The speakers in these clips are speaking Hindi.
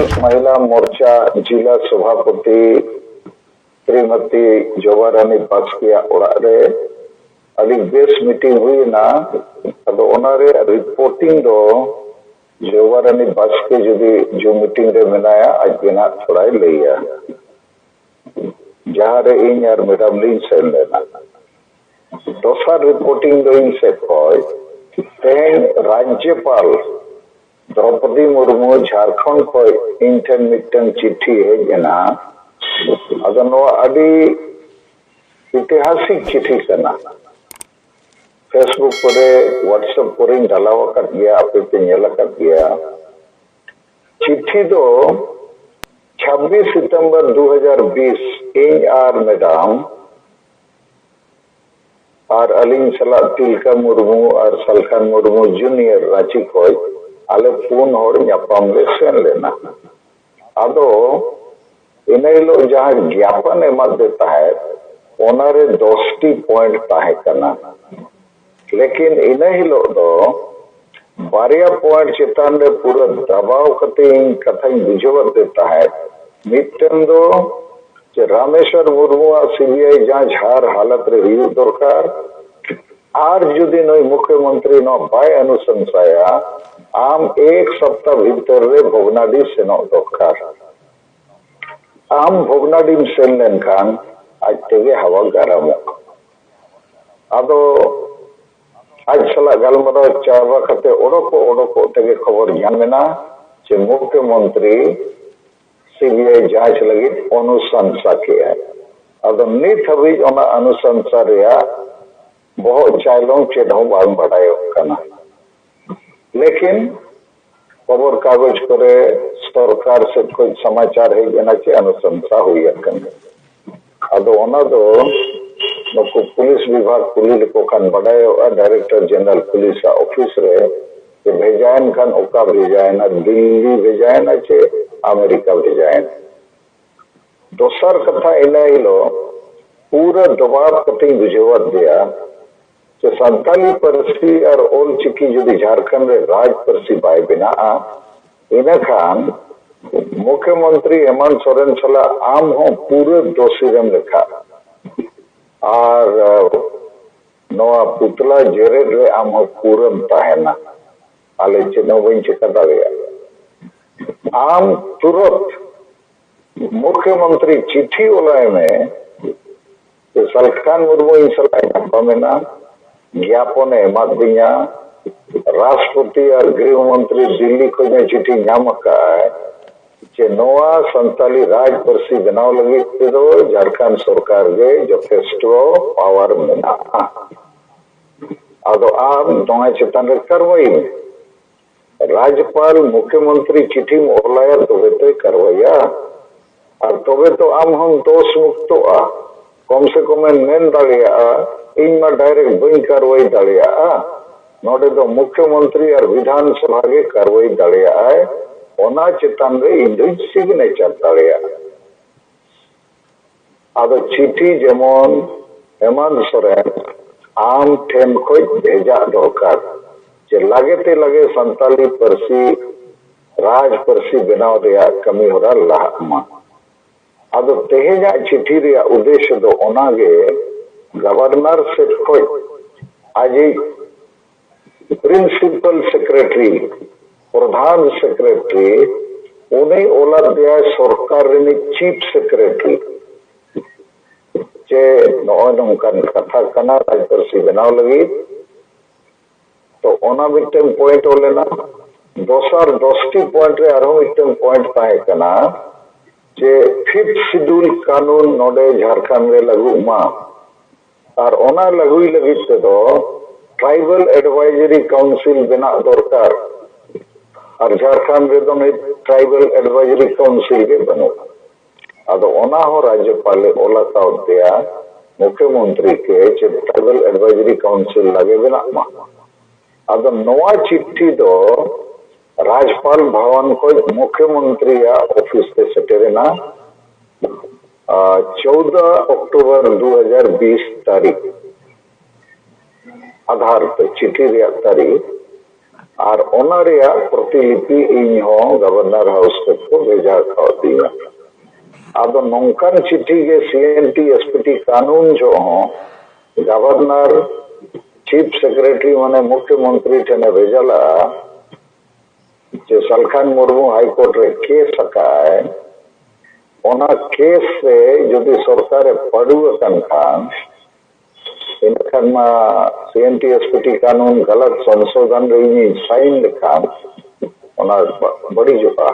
महिला मोर्चा जिला सभापति श्रीमती जोबारानी बास्किया ओड़ारे अभी बेस मीटिंग हुई ना अदो ओनारे रिपोर्टिंग दो जोबारानी बास्के जुदी जो मीटिंग रे मेनाया आज बिना थोड़ा लिया जहाँ रे इन यार मैडम लिंग सेल लेना दोसर रिपोर्टिंग दो इन से कोई तेन राज्यपाल द्रौपदी मुर्मू झारखंड को इंटन मिटन चिट्ठी है जना अदो नो अभी ऐतिहासिक चिट्ठी करना फेसबुक पर व्हाट्सएप पर डालाव कर दिया आपे पे नेला कर दिया चिट्ठी दो 26 सितंबर 2020 इन आर मैडम और अलिंग सला तिलका मुर्मू और सलखान मुर्मू जूनियर रांची को आले पून होड़ ᱧᱟᱯᱟᱢ ले सेन लेना अदो इनेलो जहां ज्ञापन एमा देता है ओनारे 10 पॉइंट ताहे करना लेकिन इने हिलो दो बारिया पॉइंट चितान रे पूरा दबाव कते कथाई बुझव देता है मिटन दो जे रामेश्वर मुर्मू सीबीआई जांच हार हालत रे हुई दरकार आर जुदी नई मुख्यमंत्री नो बाय अनुशंसाया आम एक सप्ताह भीतर रे भोगनाडी सेनो दरकार आम भोगनाडी सेन लेनखान आज तेगे हवा गरम अदो आज सला गलमरा चावा कते ओडोको तेगे खबर जामेना जे मुख्यमंत्री सीबीआई जांच लगी अनुशंसा किया है अदो नित हबी ओना अनुशंसा रेया बहुत चाइलों चेदों बांग बढ़ायो कना लेकिन खबर कागज करे सरकार से कोई समाचार है जना चे अनुशंसा हुई अदो ओना दो नको पुलिस विभाग पुलिस को खान बढ़ायो डायरेक्टर जनरल पुलिस ऑफिस रे के भेजायन खान ओका भेजायन दिल्ली भेजायन चे अमेरिका भेजायन दोसर कथा इना हिलो पूरा दबाव कटिंग बुझेवत दिया तो संताली परसी और ओल चिकी जुदी झारखंड रे राज परसी बाय बिना इना खान मुख्यमंत्री हेमंत सोरेन सला आम हो पूरे दोषी रम लिखा और नवा पुतला जेरे रे आम हो पूरम ताहेना आले चेनो बइन चिका दाड़िया आम तुरंत मुख्यमंत्री चिट्ठी ओलाय में सलखान मुर्मू इंसला पामेना ज्ञापन एमाद दिया राष्ट्रपति और गृह मंत्री दिल्ली को चिट्ठी नाम का है जे नोआ संताली राज परसी बनाव लगी तो झारखंड सरकार के यथेष्ट पावर मेना अदो आम नोआ चेतन रे कार्रवाई में राज्यपाल मुख्यमंत्री चिट्ठी में ओलाया तबे तो कार्रवाइया और तबे तो आम हम दोष मुक्त कम से कम मेन दाड़िया इन में डायरेक्ट बई कार्रवाई दाड़िया नोडे दो मुख्यमंत्री और विधानसभा के कार्रवाई दाड़िया है ओना चेतन रे इन सिग्नेचर दाड़िया अदो चिट्ठी जेमन हेमंत सोरेन आम ठेन खोज भेजा दरकार जे लागेते लगे संताली परसी राज परसी बनाव रेया कमी होरा लाहमा अदो तेहेजा चिट्ठी रेया उद्देश्य दो ओनागे गवर्नर से खोज आज प्रिंसिपल सेक्रेटरी प्रधान सेक्रेटरी उन्हें ओला दिया सरकार रे चीफ सेक्रेटरी जे नौकान कथा कना राजपरसी बनाव लगी तो ओना मिटन पॉइंट ओलेना दोसर 10 पॉइंट रे आरो मिटन पॉइंट पाए कना जे 5th शेड्यूल कानून नोडे झारखंड रे लागू मा और ओना लगुई लगी तो ट्राइबल एडवाइजरी काउंसिल बना दरकार और झारखंड रे तो ट्राइबल एडवाइजरी काउंसिल के बनो अदो ओना हो राज्यपाल ओला का दिया मुख्यमंत्री के ट्राइबल एडवाइजरी काउंसिल लगे बना मा अदो नवा चिट्ठी दो राज्यपाल भवन को मुख्यमंत्री या ऑफिस से सेटेरेना 14 अक्टूबर 2020 तारीख आधार पे चिट्ठी तारीख और ओना रेया प्रतिलिपि इन हो गवर्नर हाउस को भेजा दिया आदो नौकान चिट्ठी के सीएनटी एसपीटी कानून जो हो गवर्नर चीफ सेक्रेटरी माने मुख्यमंत्री ठने भेजला जे सलखान मुर्मू हाईकोर्ट रे केस सकाय ओना केस से यदि सरकार पड़ुआ कन खान इनखान मा सीएनटी एसपीटी कानून गलत संशोधन रे साइन लेखान ओना बड़ी जुका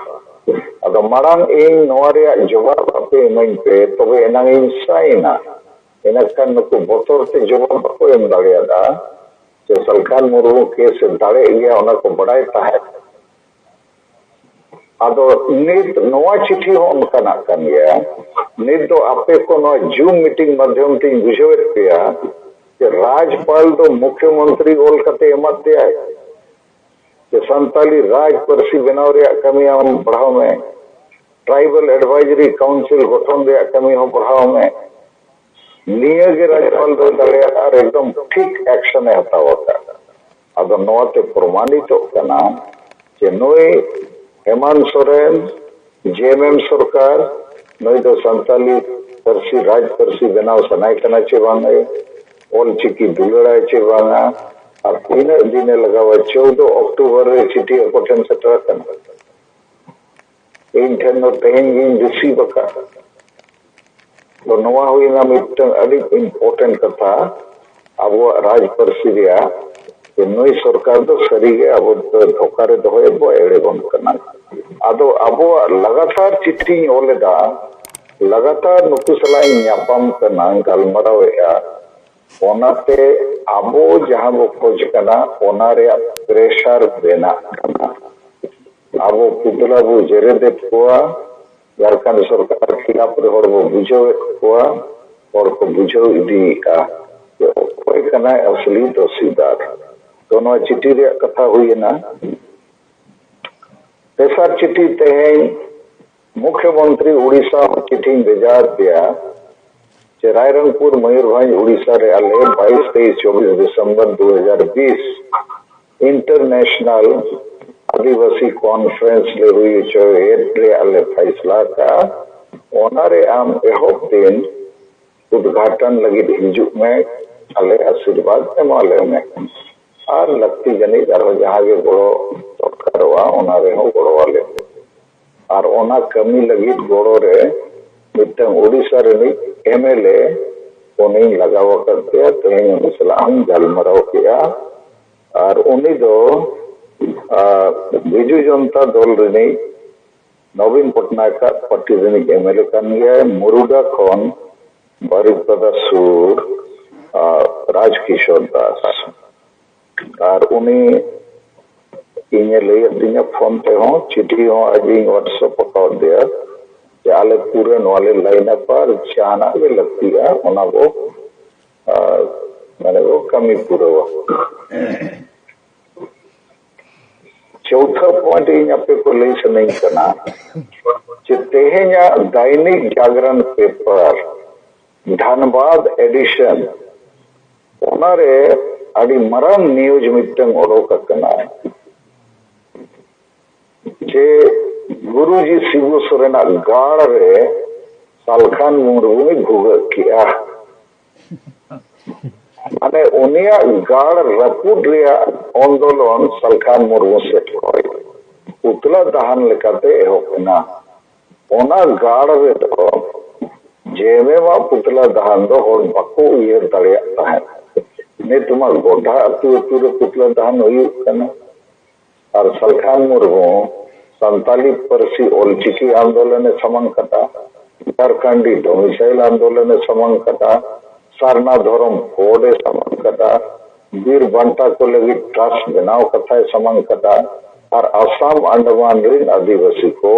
अदो मारांग इन नोआ रे जवाब अपे इमाइन पे तबे एना इन साइना इनखान नुकु बोतोर ते जवाब को एम दाड़ियादा जे सलखान मुर्मू केस दाड़े गया ओना को बड़ाई ताहे आदो नित नोआ चिट्ठी हो उनका कन गया नित तो आपे को नो जूम मीटिंग माध्यम ते बुझेत पिया कि राज्यपाल तो मुख्यमंत्री ओल कते एमत दिया है कि संताली राज परसी बनाव रे कमी हम बढ़ाव में ट्राइबल एडवाइजरी काउंसिल गठन रे कमी हो बढ़ाव में निये के राज्यपाल दो दले और एकदम ठीक एक्शन है हतावा का आदो नोआ ते प्रमाणित कना कि नोए हेमंत सोरेन जेएमएम सरकार नई तो संताली परसी राज परसी बनाव सनाय कना चे बांगे ओल चिकी दुलड़ा चे बांगा और तीन दिन लगावा 14 अक्टूबर रे चिठी अकोठन सेटर कना इन ठन नो तेहन गिन दिसी बका तो नवा हुई ना मिटन अड़ी इम्पोर्टेंट कथा अब राज परसी रिया कि नई सरकार तो सरी गे अब धोखा रे दोए बो एड़े बन करना आदो अब लगातार चिट्ठी ओलेदा लगातार नुकु सलाई न्यापम करना गलमराव या ओनाते अबो जहां वो खोज करना ओना रे प्रेशर देना करना अबो पुतला बो जेरे दे कोआ झारखंड सरकार खिलाफ रे होड़ बो बुझो कोआ और को बुझो इदी का कोई करना असली तो सीधा दोनों चिट्ठी रे कथा हुई ना तेसर चिट्ठी तेहन मुख्यमंत्री उड़ीसा चिट्ठी भेजा दिया जे रायरंगपुर मयूरभंज उड़ीसा रे आले 22, 23, 24 दिसंबर 2020 इंटरनेशनल आदिवासी कॉन्फ्रेंस ले हुई जो रे आले फैसला का ओना रे आम एहोप दिन उद्घाटन लगी हिजुक में आले आशीर्वाद एमाले में और लगती जनी जहां के गोड़ो सरकारवा ओना रे हो गोड़ो वाले और ओना कमी लगी गोड़ो रे मिटन ओडिशा रे एमएलए ओनी लगावा करते तेहन मुसलाम गलमराव किया और उनी दो बिजू जनता दल रे नवीन पटनायक पार्टी रे एमएलए कन गया मुरुगा खन बारिपदा सुर राजकिशोर दास और उनी इन्हें ले दिया फोन पे हो चिट्ठी हो आज व्हाट्सएप पकाव दिया कि आले पूरे वाले लाइन पर जाना भी लगती है उना वो मैंने वो कमी पूरा हुआ चौथा पॉइंट इन पे को ले से नहीं करना तेहया दैनिक जागरण पेपर धनबाद एडिशन ओनारे अड़ी मरान न्यूज मिटन ओडोक कना जे गुरुजी शिबू सोरेना गाड़ रे सालखान मुर्मू भूग किया माने उनिया गाड़ रपुड रिया आंदोलन सालखान मुर्मू से पुतला दहन लेकाते एहोकना ओना गाड़ रे तो जेमे मा पुतला दहन दो होड़ बको उयर दड़िया ताहे ने तुमा गोढ़ा अतु रे पुतला दहन हुई कना और सलखान मुर्मू संताली परसी ओलचिकी आंदोलन समन कटा झारखंडी डोमिसाइल आंदोलन समन कटा सारना धर्म कोड समन कटा वीर बंटा को लगी ट्रस्ट बनाव कथा समन कटा और असम अंडमान रिन आदिवासी को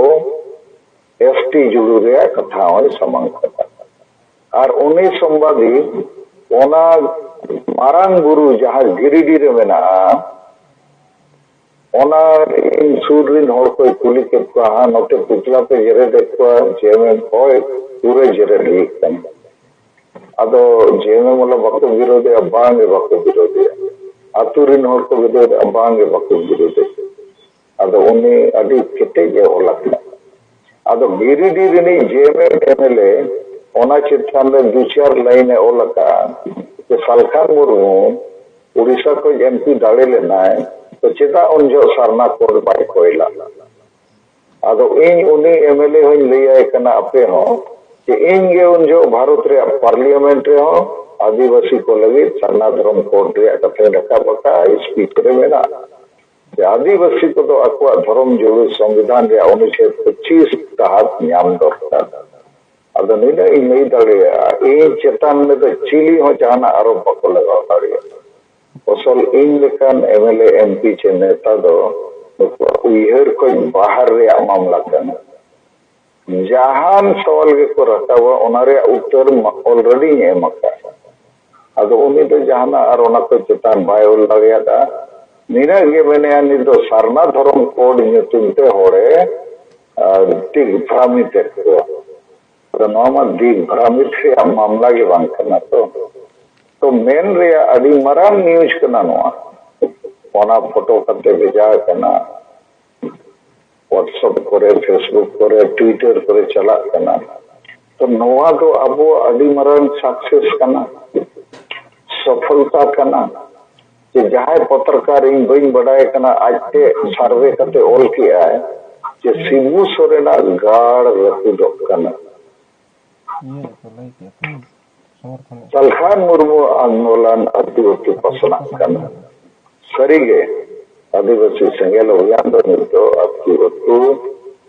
एफटी जुड़ू रे कथा समन कटा और उन्हीं संवादी ओना मारांग गुरु जहां गिरिडीह रे मेना ओना इन सूरिन होड़ को कुली के कहा नोटे पुतला पे जरे देखो जेमे होय पूरे जरे लीक अदो जेमे मतलब वक्त विरोधी अब्बांगे वक्त विरोधी आतुरिन हर को विरोध बांगे बाको विरोध अदो उन्नी अडी किटे जे ओलक अदो गिरिडी रिनी जेएमएम एमएलए ओना चित्तान में दो चार लाइन ओलका कि सालखान मुर्मू उड़ीसा को एमपी दाड़े लेना है तो चेता उन जो सरना कोड बाय कोयला अदो इन उन्नी एमएलए होइन लैया कना अपे हो कि इन गे उन जो भारत रे पार्लियामेंट रे हो आदिवासी को लगे सरना धर्म कोड रे कथे रखा बका स्पीच रे मेना आदिवासी को तो अकुआ धर्म जो संविधान रे अनुच्छेद 25 तहत न्याम दरकार अदो निना इन नहीं दाड़ेया इन चेतान में तो चिली हो जाना आरोप बको लगाव दाड़ेया असल इन लेकान एमएलए एमपी चे नेता दो उइहर को बाहर रे मामला कना जहान सवाल के को रखावा ओनारे उत्तर ऑलरेडी एमका अदो उनी तो जहाना आर ओना को चेतान बाय ओल दाड़ेया निना गे बने नि तो सरना धर्म कोड ᱧᱩᱛᱩᱢ होरे दिग भ्रामित को तो नोमा दिग भ्रामित रे मामला के बांग करना तो मेन रे अडी मराम न्यूज कना नोआ ओना फोटो कते भेजा कना व्हाट्सएप करे फेसबुक करे ट्विटर करे चला कना तो नोआ तो अबो अडी मराम सक्सेस कना सफलता कना कि जहां पत्रकार इन बइन बढ़ाए कना आजते सर्वे करते ओल किया है कि शिबू सोरेना गाड़ रपूदक कना सालखान मुर्मू आंदोलन अतिवती पसना कना सरीगे आदिवासी सेंगेल अभियान तो अतिवतु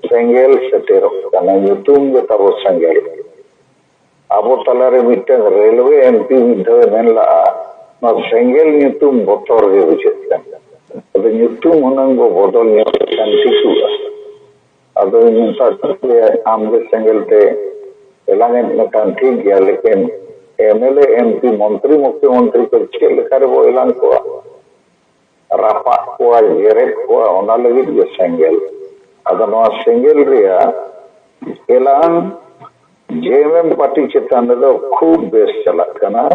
सेंगेल सेटेर कना ᱧᱩᱛᱩᱢ गे तबो सेंगेल अबो तलारे मिटन रेलवे एमपी मिदे मेनला सेंगेल ᱧᱩᱛᱩᱢ बतर गे बुझेता अदो ᱧᱩᱛᱩᱢ हुनंगो बदल ᱧᱮᱞ टिकुआ अदो निता के आमगे सेंगेल ते एलांगे नकान ठीक गया लेकिन एमएलए एमपी मंत्री मुख्यमंत्री को चेल करे वो एलान को रापा को जेरेट को ओना लगी ये सेंगेल अदो नो सेंगेल रिया एलान जेएमएम पार्टी चेतान दो खूब बेस चला कना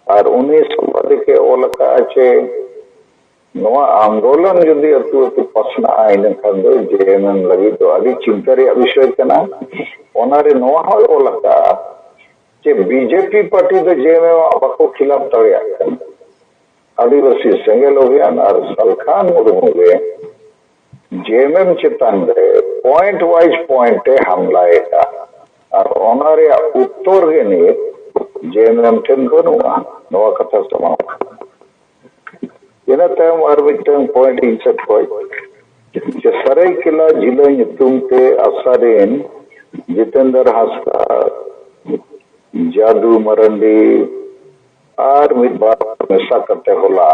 और उन्हीं संवाद के ओलका आचे नोआ आंदोलन यदि अतु अतु पसना आइन खान दो जेएमएम लगी तो अभी चिंता रे विषय कना ओनारे नोआ हो ओलका जे बीजेपी पार्टी तो जेएमएम बाको खिलाफ तड़िया आदिवासी सेंगेल अभियान और सालखान मुर्मू गे जेएमएम चितान रे पॉइंट वाइज पॉइंट हमला एका और ओनारे उत्तर गे ने जेएमएम ठेन बनुआ नवा कथा समाव इना तम और मिटन पॉइंट इंसर्ट होय जे सरायकेला जिला ᱧᱩᱛᱩᱢ ते आसारेन जितेंद्र हासदा जादू मरंडी और मिद बार मेसा करते होला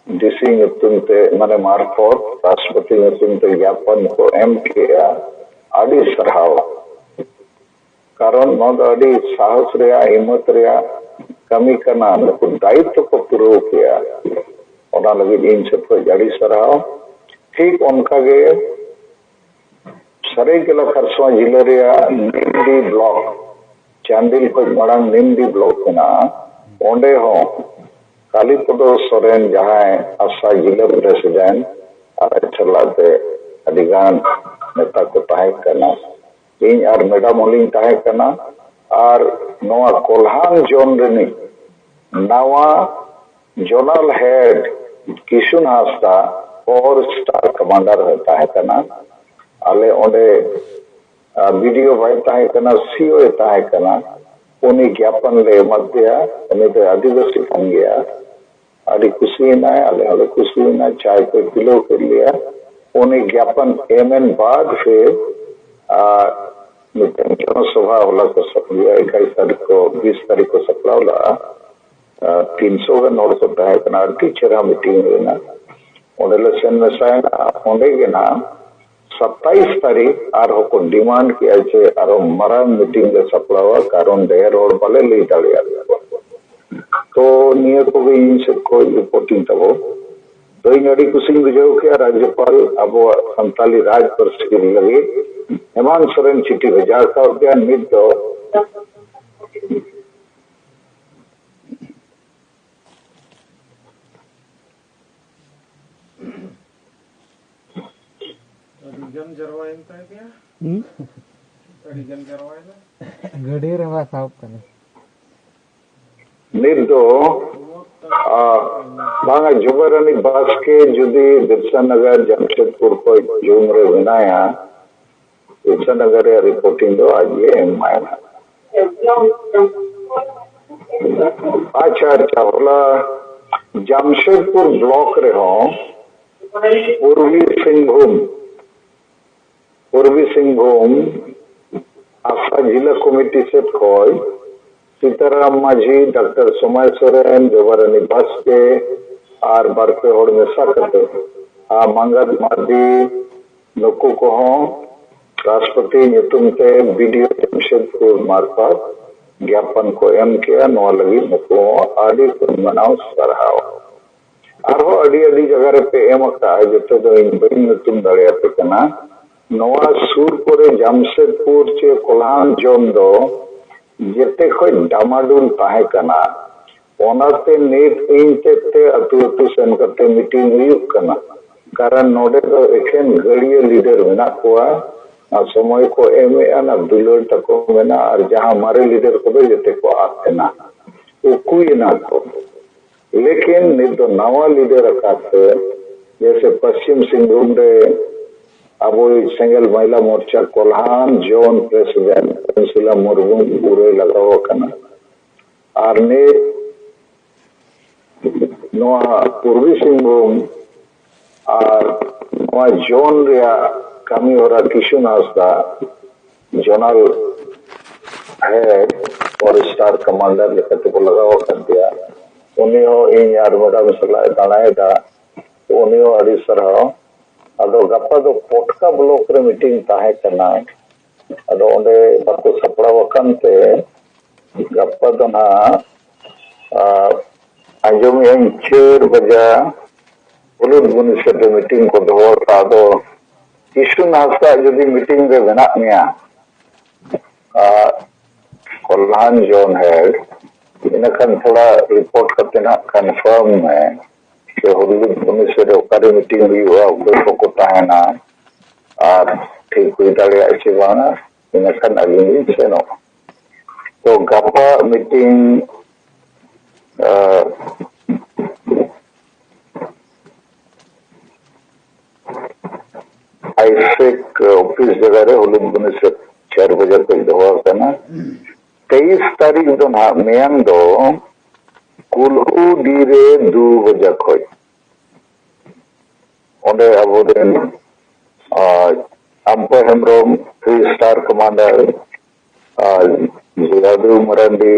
डीसी ᱧᱩᱛᱩᱢ ते माने मार्फत राष्ट्रपति ᱧᱩᱛᱩᱢ ते ज्ञापन को एम किया आदि सरहाव कारण नोदी साहस रे हिम्मत रे कमी करना दायित्व को पूरा किया ओना लगी इन सब को जड़ी सराव ठीक उनका गे सरायकेला खरसवा जिले रे निम्दी ब्लॉक चांदिल को मड़ांग निम्दी ब्लॉक ना ओंडे हो कालीपदो सोरेन जहां आशा जिला प्रेसिडेंट और चलाते अधिगान नेता को ताहे करना इन और मैडम ओलिंग ताहे करना और नोआ कोल्हान जोन रेनी नवा जोनल हेड किशुन हासदा और स्टार कमांडर होता है करना आले ओंडे वीडियो भाई ताहे करना सीओ ताहे करना उन्हीं ज्ञापन ले मध्य उन्हीं तो आदिवासी बन गया आदि खुशी ना आले आले खुशी ना चाय को पिलो कर लिया उन्हीं ज्ञापन एमएन बाद फिर जनसभा होला को सफलिया 21 तारीख को 20 तारीख को सफला होला 300 का नोट होता है कना टीचर मीटिंग लेना ओडेलेशन में साइन ओंडे के ना 27 तारीख और को डिमांड किया छे और मरान मीटिंग ले सफला हुआ कारण देर और बले ले दाड़िया तो नियर को भी इन सब को रिपोर्टिंग तबो तो इन अड़ी कुछ बुझाओ के राज्यपाल अब संताली राज परिस्थिति लगे हेमंत सोरेन चिट्ठी भेजा का क्या निद दो Adigan jarwain ta dia. Adigan jarwain. गड़ी रे बा साहब कने ᱱᱤᱛ ᱫᱚ ᱵᱟᱝᱟ ᱡᱩᱵᱟᱨᱟᱱᱤ ᱵᱟᱥᱠᱮ ᱡᱩᱫᱤ ᱵᱤᱨᱥᱟᱱᱚᱜᱚᱨ ᱡᱟᱢᱥᱮᱫᱯᱩᱨ ᱠᱷᱚᱡ ᱡᱩᱢ ᱨᱮ ᱢᱮᱱᱟᱭᱟ ᱵᱤᱨᱥᱟᱱᱚᱜᱚᱨ ᱨᱮᱭᱟᱜ ᱨᱤᱯᱳর্টিং ᱫᱚ ᱟᱡ ᱜᱮ ᱮᱢᱟᱭᱟ। ᱟᱪᱪᱷᱟ ᱟᱪᱪᱷᱟ ᱦᱚᱞᱟ ᱡᱟᱢᱥᱮᱫᱯᱩर ब्लॉक ᱨᱮᱦᱚᱸ पूर्वी सिंहभूम आशा जिला कमिटी सेट खय सीताराम माझी डॉक्टर सोमाय सोरेन जोबारानी बास्के और बारपे हड़ मेसा करते मंगत मार्डी नुकु कोहों राष्ट्रपति नितुमते वीडियो जमशेदपुर मार्फत ज्ञापन को एम किया नवा लगी नुकु आदि मनाव सरहाव आरो अडी अडी जगह रे पे एम अका जते दो इन बइन नितुम दाड़ियाते कना नवा सुर करे जमशेदपुर चे कोल्हान जोन दो जेते खय डामाडुल ताहे कना ओनाते नीत इन तेते अतु अतु सेन करते मीटिंग हुयुक कना कारण नोडे दो एखेन गड़िया लीडर मेना कोआ समय को एमे ना दुलोर तको मेना और जहां मारे लीडर को दो जेते को आतेना उकुई ना को लेकिन नित दो नवा लीडर अकाते जैसे पश्चिम सिंहभूम रे अब सेंगल महिला मोर्चा कोल्हान जोन प्रेसिडेंट कंसुला मुर्मू पूरे लगाव कना और ने नवा पूर्वी सिंहभूम और नवा जोन रिया कमी होरा किशुन हासदा जोनल हेड और स्टार कमांडर लेकते को लगाव कर दिया उन्हीं हो इन यार मोटा मसला दानाएगा उन्हीं हो अड़ी सरह अदो गप्पा दो पोटका ब्लॉक रे मीटिंग ताहे कना अदो ओंडे बाको सपड़ा वकनते गप्पा दो ना अंजुम यं 4 बजे पुलिस बुनिसते मीटिंग को दो अदो किशु नास्ता जदी मीटिंग रे बना मिया कोल्हान जोन हेड इनकन थोड़ा रिपोर्ट करते ना कंफर्म है कि हुलुद बुनिसते ओकारे मीटिंग हुआ उको को ताहेना और ठीक हुई दाड़े अच्छी बाना इनकन अलिंगी सेनो तो गप्पा मीटिंग आईसेक ऑफिस जगह रे हुलुद बुनिसते 4 बजे तक दवा करना 23 तारीख दो ना मेयन दो कुलहू डीरे 2 बजे खय ओंडे अबोदेन अम्पर हेम्ब्रोम 3 स्टार कमांडर जियादु मरांडी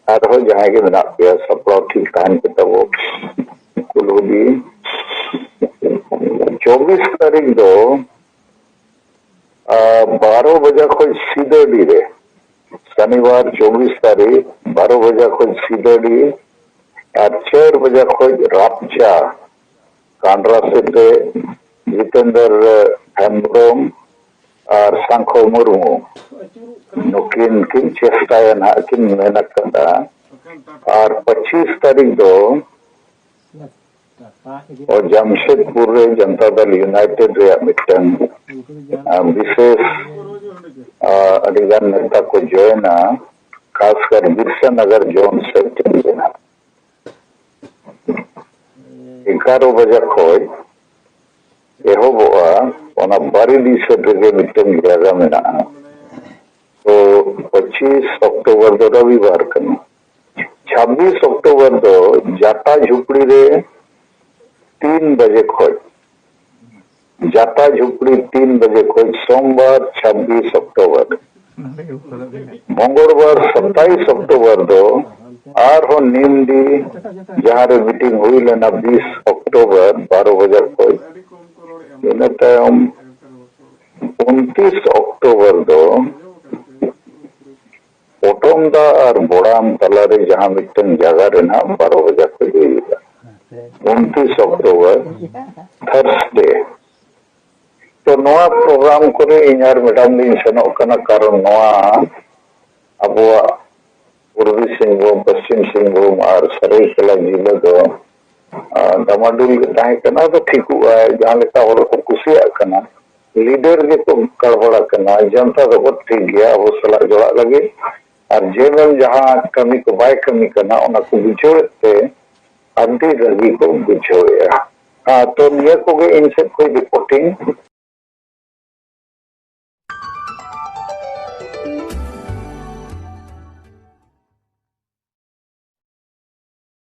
और हो जहां के मेना पे सप्लाव ठीक ताहन के तबो कुलहू डी 24 तारीख दो 12 बजे खय सीधोडी रे शनिवार 24 तारीख 12 बजे खय सीधोडी और 4 बजे खय रापचा कांड्रा से जितेंद्र हेम्ब्रोम और सांखो मुर्मू नुकिन किन चेष्टायन किन मेहनत करता और 25 तारीख दो और जमशेदपुर रे जनता दल यूनाइटेड रे मिटन विशेष अधिकार नेता को जोना खासकर बिरसानगर जोन से चलना 11 बजे खय एहोबोआ ओना बारिडी से रे मिटन जगह में ना तो 25 अक्टूबर दो रविवार कना 26 अक्टूबर दो जाटा झुपड़ी रे 3 बजे खय जाटा झुपड़ी 3 बजे खय सोमवार 26 अक्टूबर मंगलवार 27 अक्टूबर दो और हो निमडी जहां रे मीटिंग हुई लेना 20 अक्टूबर 12 बजे खय इन टाइम 29 अक्टूबर दो ओटोमदा और बोड़ाम तलारे जहां मिटन जगह रे ना 12 बजे खय 29 अक्टूबर थर्सडे तो नवा प्रोग्राम करे इनार मैडम दिन सेनो कना कारण नवा अबुआ पूर्वी सिंहभूम पश्चिम सिंहभूम और सरायकेला जिला दो दमाडुल ताहे कना तो ठीक हुआ है जहां लेका होर को कुसिया कना लीडर के गड़बड़ा करना जनता तो ठीक गया अब सला जोड़ा लगे और जेबल जहां कमी को बाय कमी करना उन्हें को बुझे अंति रगी को बुझे तो निया को इन सब कोई रिपोर्टिंग